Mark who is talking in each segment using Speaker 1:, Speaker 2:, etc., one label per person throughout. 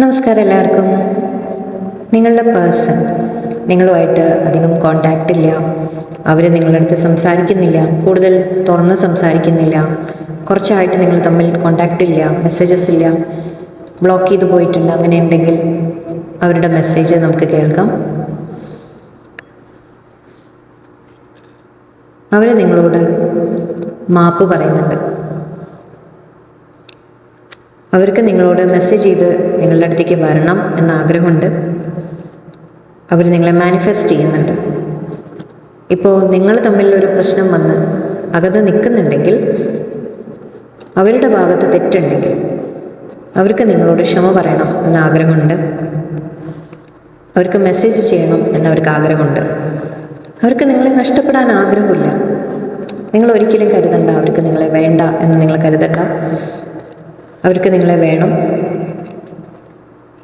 Speaker 1: നമസ്കാരം എല്ലാവർക്കും. നിങ്ങളുടെ പേഴ്സൺ നിങ്ങളുമായിട്ട് അധികം കോണ്ടാക്റ്റ് ഇല്ല, അവർ നിങ്ങളുടെ അടുത്ത് സംസാരിക്കുന്നില്ല, കൂടുതൽ തുറന്ന് സംസാരിക്കുന്നില്ല, കുറച്ചായിട്ട് നിങ്ങൾ തമ്മിൽ കോണ്ടാക്റ്റ് ഇല്ല, മെസ്സേജസ് ഇല്ല, ബ്ലോക്ക് ചെയ്ത് പോയിട്ടുണ്ട്. അങ്ങനെ ഉണ്ടെങ്കിൽ അവരുടെ മെസ്സേജ് നമുക്ക് കേൾക്കാം. അവർ നിങ്ങളോട് മാപ്പ് പറയുന്നുണ്ട്. അവർക്ക് നിങ്ങളോട് മെസ്സേജ് ചെയ്ത് നിങ്ങളുടെ അടുത്തേക്ക് വരണം എന്ന ആഗ്രഹമുണ്ട്. അവർ നിങ്ങളെ മാനിഫെസ്റ്റ് ചെയ്യുന്നുണ്ട്. ഇപ്പോൾ നിങ്ങൾ തമ്മിലൊരു പ്രശ്നം വന്ന് അകത്ത് നിൽക്കുന്നുണ്ടെങ്കിൽ, അവരുടെ ഭാഗത്ത് തെറ്റുണ്ടെങ്കിൽ അവർക്ക് നിങ്ങളോട് ക്ഷമ പറയണം എന്ന ആഗ്രഹമുണ്ട്. അവർക്ക് മെസ്സേജ് ചെയ്യണം എന്നവർക്ക് ആഗ്രഹമുണ്ട്. അവർക്ക് നിങ്ങളെ നഷ്ടപ്പെടാൻ ആഗ്രഹമില്ല. നിങ്ങൾ ഒരിക്കലും കരുതണ്ട അവർക്ക് നിങ്ങളെ വേണ്ട എന്ന് നിങ്ങൾ കരുതണ്ട. അവർക്ക് നിങ്ങളെ വേണം.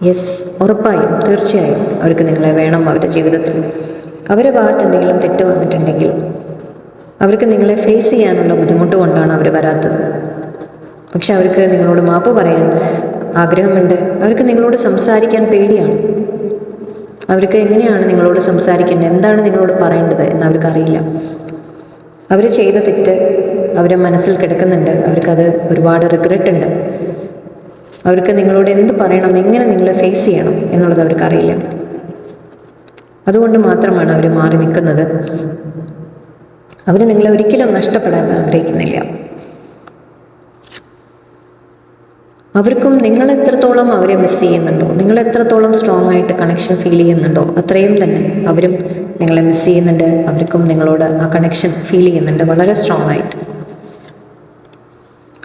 Speaker 1: യെസ്, ഉറപ്പായും തീർച്ചയായും അവർക്ക് നിങ്ങളെ വേണം. അവരുടെ ജീവിതത്തിൽ അവരുടെ ഭാഗത്ത് എന്തെങ്കിലും തെറ്റ് വന്നിട്ടുണ്ടെങ്കിൽ അവർക്ക് നിങ്ങളെ ഫേസ് ചെയ്യാനുള്ള ബുദ്ധിമുട്ട് കൊണ്ടാണ് അവർ വരാത്തത്. പക്ഷെ അവർക്ക് നിങ്ങളോട് മാപ്പ് പറയാൻ ആഗ്രഹമുണ്ട്. അവർക്ക് നിങ്ങളോട് സംസാരിക്കാൻ പേടിയാണ്. അവർക്ക് എങ്ങനെയാണ് നിങ്ങളോട് സംസാരിക്കേണ്ടത്, എന്താണ് നിങ്ങളോട് പറയേണ്ടത് എന്ന് അവർക്കറിയില്ല. അവർ ചെയ്ത തെറ്റ് അവരുടെ മനസ്സിൽ കിടക്കുന്നുണ്ട്. അവർക്കത് ഒരുപാട് റിഗ്രറ്റ് ഉണ്ട്. അവർക്ക് നിങ്ങളോട് എന്ത് പറയണം, എങ്ങനെ നിങ്ങളെ ഫേസ് ചെയ്യണം എന്നുള്ളത് അവർക്കറിയില്ല. അതുകൊണ്ട് മാത്രമാണ് അവർ മാറി നിൽക്കുന്നത്. അവർ നിങ്ങളെ ഒരിക്കലും നഷ്ടപ്പെടാൻ ആഗ്രഹിക്കുന്നില്ല. അവർക്കും നിങ്ങൾ എത്രത്തോളം അവരെ മിസ് ചെയ്യുന്നുണ്ടോ, നിങ്ങൾ എത്രത്തോളം സ്ട്രോങ് ആയിട്ട് കണക്ഷൻ ഫീൽ ചെയ്യുന്നുണ്ടോ, അത്രയും തന്നെ അവരും നിങ്ങളെ മിസ് ചെയ്യുന്നുണ്ട്. അവർക്കും നിങ്ങളോട് ആ കണക്ഷൻ ഫീൽ ചെയ്യുന്നുണ്ട് വളരെ സ്ട്രോങ് ആയിട്ട്.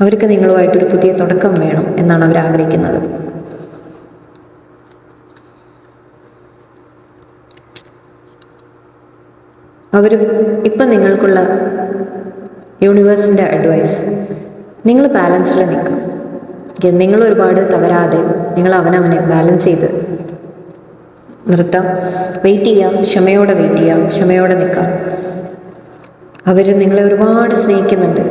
Speaker 1: അവർക്ക് നിങ്ങളുമായിട്ടൊരു പുതിയ തുടക്കം വേണം എന്നാണ് അവർ ആഗ്രഹിക്കുന്നത്. അവർ ഇപ്പം നിങ്ങൾക്കുള്ള യൂണിവേഴ്സിൻ്റെ അഡ്വൈസ്, നിങ്ങൾ ബാലൻസിൽ നിൽക്കുക. നിങ്ങൾ ഒരുപാട് തകരാതെ നിങ്ങൾ അവനവനെ ബാലൻസ് ചെയ്ത് നിർത്താം. വെയിറ്റ് ചെയ്യാം, ക്ഷമയോടെ വെയിറ്റ് ചെയ്യാം, ക്ഷമയോടെ നിൽക്കാം. അവർ നിങ്ങളെ ഒരുപാട് സ്നേഹിക്കുന്നുണ്ട്.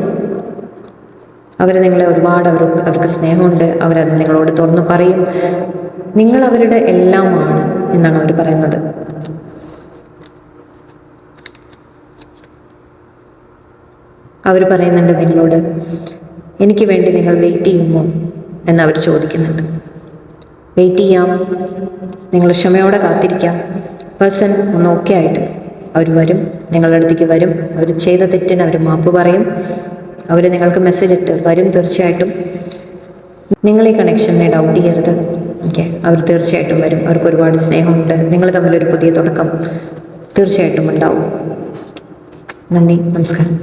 Speaker 1: അവർ നിങ്ങളെ ഒരുപാട് അവർക്ക് സ്നേഹമുണ്ട്. അവരത് നിങ്ങളോട് തുറന്നു പറയും. നിങ്ങൾ അവരുടെ എല്ലാമാണ് എന്നാണ് അവർ പറയുന്നത്. അവർ പറയുന്നുണ്ട് നിങ്ങളോട്, എനിക്ക് വേണ്ടി നിങ്ങൾ വെയിറ്റ് ചെയ്യുമോ എന്നവർ ചോദിക്കുന്നുണ്ട്. വെയിറ്റ് ചെയ്യാം, നിങ്ങൾ ക്ഷമയോടെ കാത്തിരിക്കാം. പേഴ്സൺ ഒന്ന് ഓക്കെ ആയിട്ട് അവർ വരും, നിങ്ങളുടെ അടുത്തേക്ക് വരും. അവർ ചെയ്ത തെറ്റിന് അവർ മാപ്പ് പറയും. അവർ നിങ്ങൾക്ക് മെസ്സേജ് ഇട്ട് വരും. തീർച്ചയായിട്ടും നിങ്ങൾ ഈ കണക്ഷനെ ഡൗട്ട് ചെയ്യരുത്. ഓക്കെ, അവർ തീർച്ചയായിട്ടും വരും. അവർക്ക് ഒരുപാട് സ്നേഹമുണ്ട്. നിങ്ങൾ തമ്മിലൊരു പുതിയ തുടക്കം തീർച്ചയായിട്ടും ഉണ്ടാവും. നന്ദി, നമസ്കാരം.